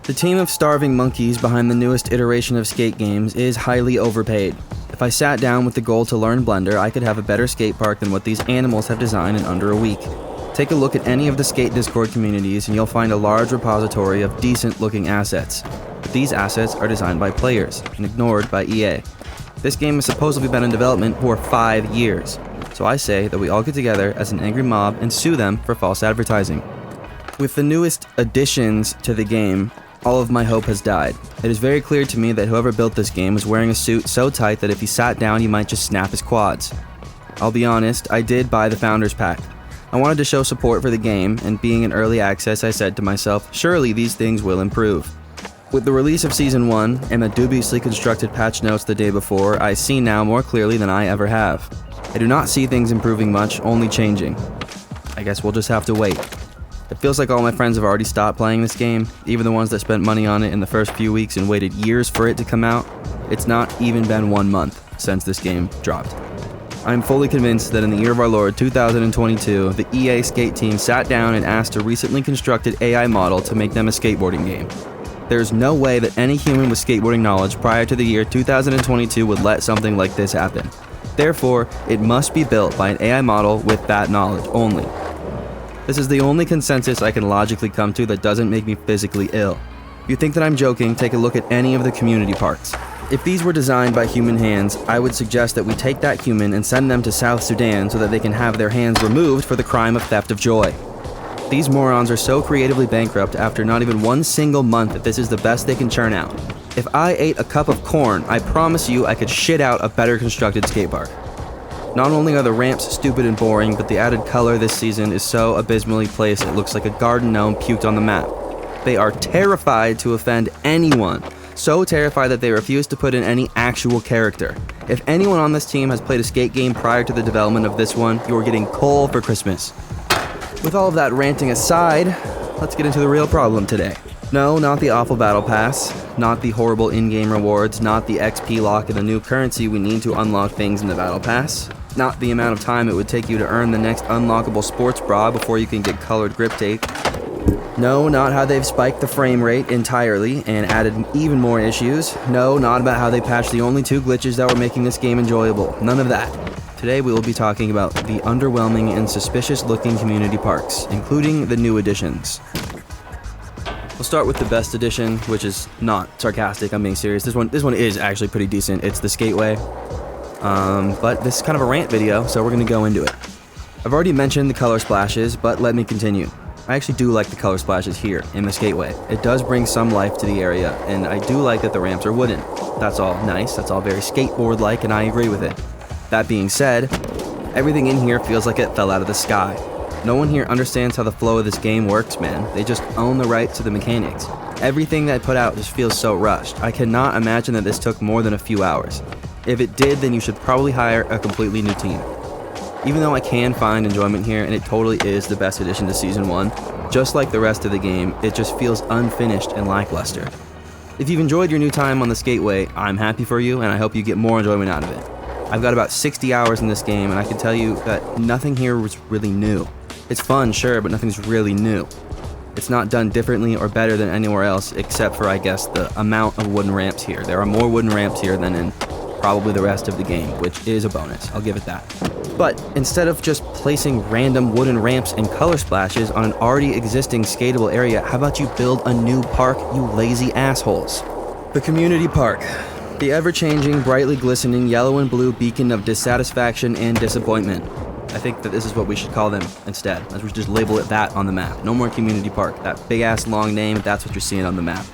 The team of starving monkeys behind the newest iteration of skate games is highly overpaid. If I sat down with the goal to learn Blender, I could have a better skate park than what these animals have designed in under a week. Take a look at any of the skate Discord communities and you'll find a large repository of decent looking assets. But these assets are designed by players and ignored by EA. This game has supposedly been in development for 5 years. So I say that we all get together as an angry mob and sue them for false advertising. With the newest additions to the game, all of my hope has died. It is very clear to me that whoever built this game was wearing a suit so tight that if he sat down he might just snap his quads. I'll be honest, I did buy the Founders Pack. I wanted to show support for the game, and being in early access I said to myself, surely these things will improve. With the release of Season 1 and the dubiously constructed patch notes the day before, I see now more clearly than I ever have. I do not see things improving much, only changing. I guess we'll just have to wait. It feels like all my friends have already stopped playing this game, even the ones that spent money on it in the first few weeks and waited years for it to come out. It's not even been 1 month since this game dropped. I am fully convinced that in the year of our Lord 2022, the EA Skate team sat down and asked a recently constructed AI model to make them a skateboarding game. There's no way that any human with skateboarding knowledge prior to the year 2022 would let something like this happen. Therefore, it must be built by an AI model with that knowledge only. This is the only consensus I can logically come to that doesn't make me physically ill. If you think that I'm joking, take a look at any of the community parks. If these were designed by human hands, I would suggest that we take that human and send them to South Sudan so that they can have their hands removed for the crime of theft of joy. These morons are so creatively bankrupt after not even 1 single month that this is the best they can churn out. If I ate a cup of corn, I promise you I could shit out a better constructed skate park. Not only are the ramps stupid and boring, but the added color this season is so abysmally placed it looks like a garden gnome puked on the map. They are terrified to offend anyone, so terrified that they refuse to put in any actual character. If anyone on this team has played a skate game prior to the development of this one, you are getting coal for Christmas. With all of that ranting aside, let's get into the real problem today. No, not the awful battle pass, not the horrible in-game rewards, not the XP lock and the new currency we need to unlock things in the battle pass, not the amount of time it would take you to earn the next unlockable sports bra before you can get colored grip tape. No, not how they've spiked the frame rate entirely and added even more issues. No, not about how they patched the only 2 glitches that were making this game enjoyable. None of that. Today we will be talking about the underwhelming and suspicious looking community parks, including the new additions. We'll start with the best edition, which is not sarcastic, I'm being serious. This one is actually pretty decent. It's the Skateway. But this is kind of a rant video, so we're going to go into it. I've already mentioned the color splashes, but let me continue. I actually do like the color splashes here in the Skateway. It does bring some life to the area, and I do like that the ramps are wooden. That's all nice, that's all very skateboard-like, and I agree with it. That being said, everything in here feels like it fell out of the sky. No one here understands how the flow of this game works, man. They just own the rights to the mechanics. Everything they put out just feels so rushed. I cannot imagine that this took more than a few hours. If it did, then you should probably hire a completely new team. Even though I can find enjoyment here, and it totally is the best addition to Season 1, just like the rest of the game, it just feels unfinished and lackluster. If you've enjoyed your new time on the Skateway, I'm happy for you, and I hope you get more enjoyment out of it. I've got about 60 hours in this game, and I can tell you that nothing here was really new. It's fun, sure, but nothing's really new. It's not done differently or better than anywhere else, except for, I guess, the amount of wooden ramps here. There are more wooden ramps here than in probably the rest of the game, which is a bonus, I'll give it that. But instead of just placing random wooden ramps and color splashes on an already existing skatable area, how about you build a new park, you lazy assholes? The community park. The ever-changing, brightly glistening yellow and blue beacon of dissatisfaction and disappointment. I think that this is what we should call them instead, as we should just label it that on the map. No more community park. That big-ass long name, that's what you're seeing on the map.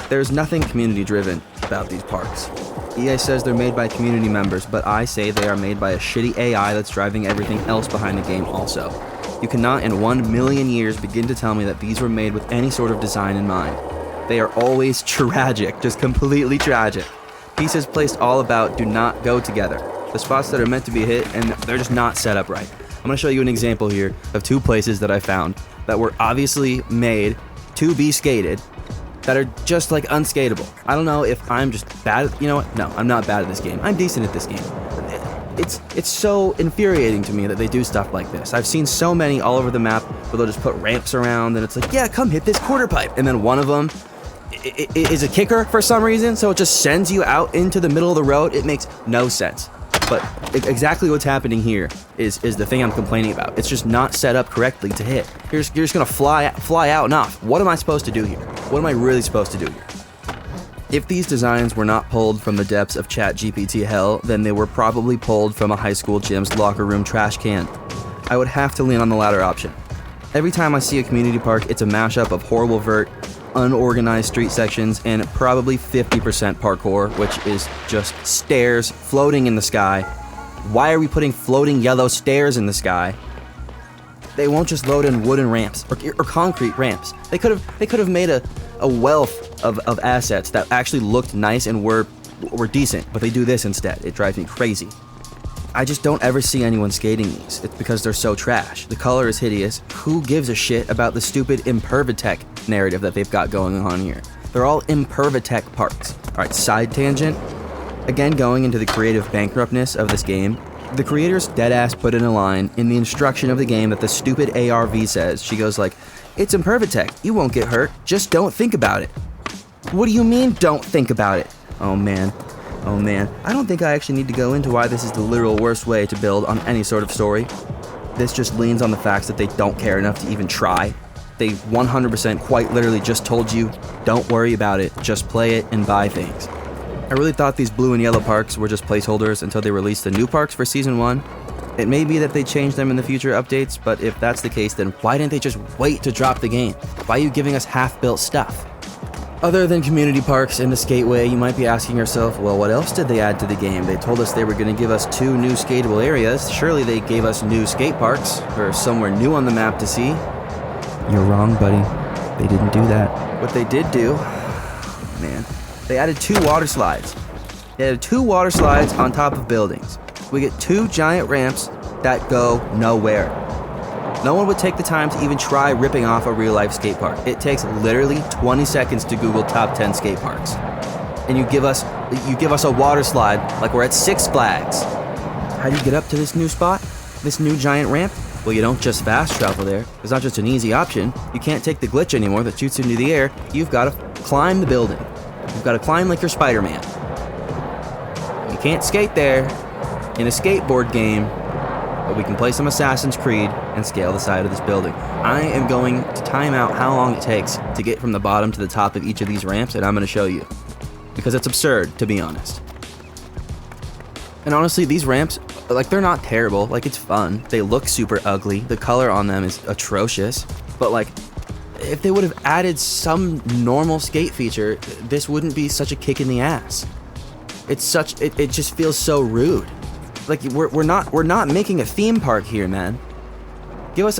There's nothing community-driven about these parks. EA says they're made by community members, but I say they are made by a shitty AI that's driving everything else behind the game also. You cannot in 1 million years begin to tell me that these were made with any sort of design in mind. They are always tragic, just completely tragic. Pieces placed all about do not go together. The spots that are meant to be hit, and they're just not set up right. I'm going to show you an example here of 2 places that I found that were obviously made to be skated, that are just like unskateable. I don't know if I'm just bad at, you know what? No, I'm not bad at this game. I'm decent at this game. it's so infuriating to me that they do stuff like this. I've seen so many all over the map where they'll just put ramps around and it's like, yeah, come hit this quarter pipe. And then one of them is a kicker for some reason, so it just sends you out into the middle of the road. It makes no sense. But exactly what's happening here is the thing I'm complaining about. It's just not set up correctly to hit. You're just gonna fly out and off. What am I supposed to do here? What am I really supposed to do here? If these designs were not pulled from the depths of ChatGPT hell, then they were probably pulled from a high school gym's locker room trash can. I would have to lean on the latter option. Every time I see a community park, it's a mashup of horrible vert, unorganized street sections, and probably 50% parkour, which is just stairs floating in the sky. Why are we putting floating yellow stairs in the sky? They won't just load in wooden ramps or concrete ramps. They could have made a wealth of assets that actually looked nice and were decent, but they do this instead. It drives me crazy. I just don't ever see anyone skating these. It's because they're so trash. The color is hideous. Who gives a shit about the stupid Impervitech narrative that they've got going on here? They're all Impervitech parks. Alright, side tangent. Again, going into the creative bankruptness of this game, the creators deadass put in a line in the instruction of the game that the stupid ARV says. She goes like, "It's Impervitech. You won't get hurt. Just don't think about it." What do you mean, don't think about it? Oh man. I don't think I actually need to go into why this is the literal worst way to build on any sort of story. This just leans on the facts that they don't care enough to even try. They 100% quite literally just told you, don't worry about it, just play it and buy things. I really thought these blue and yellow parks were just placeholders until they released the new parks for Season 1. It may be that they change them in the future updates, but if that's the case, then why didn't they just wait to drop the game? Why are you giving us half-built stuff? Other than community parks and the skateway, you might be asking yourself, well, what else did they add to the game? They told us they were going to give us 2 new skatable areas. Surely they gave us new skate parks, or somewhere new on the map to see. You're wrong, buddy. They didn't do that. What they did do, man, they added 2 water slides. They added 2 water slides on top of buildings. We get 2 giant ramps that go nowhere. No one would take the time to even try ripping off a real-life skate park. It takes literally 20 seconds to Google top 10 skate parks. And you give us a water slide like we're at Six Flags. How do you get up to this new spot? This new giant ramp? Well, you don't just fast travel there. It's not just an easy option. You can't take the glitch anymore that shoots into the air. You've got to climb the building. You've got to climb like you're Spider-Man. You can't skate there in a skateboard game, but we can play some Assassin's Creed and scale the side of this building. I am going to time out how long it takes to get from the bottom to the top of each of these ramps, and I'm going to show you. Because it's absurd, to be honest. And honestly, these ramps, like, they're not terrible. Like, it's fun. They look super ugly. The color on them is atrocious. But, like, if they would have added some normal skate feature, this wouldn't be such a kick in the ass. It just feels so rude. Like, we're not making a theme park here, man. Give us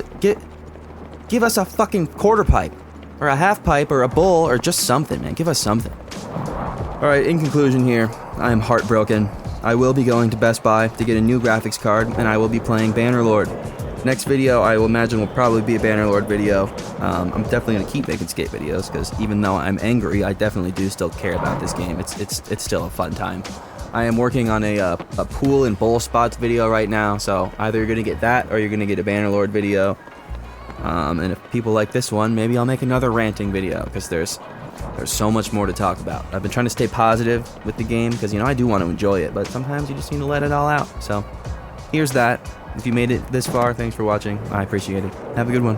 a fucking quarter pipe, or a half pipe, or a bowl, or just something, man. Give us something. All right, in conclusion here, I am heartbroken. I will be going to Best Buy to get a new graphics card, and I will be playing Bannerlord. Next video, I will imagine, will probably be a Bannerlord video. I'm definitely gonna keep making skate videos, because even though I'm angry, I definitely do still care about this game. It's still a fun time. I am working on a pool and bowl spots video right now, so either you're gonna get that or you're gonna get a Bannerlord video. And if people like this one, maybe I'll make another ranting video, because there's so much more to talk about. I've been trying to stay positive with the game, because, you know, I do want to enjoy it, but sometimes you just need to let it all out. So here's that. If you made it this far, thanks for watching. I appreciate it. Have a good one.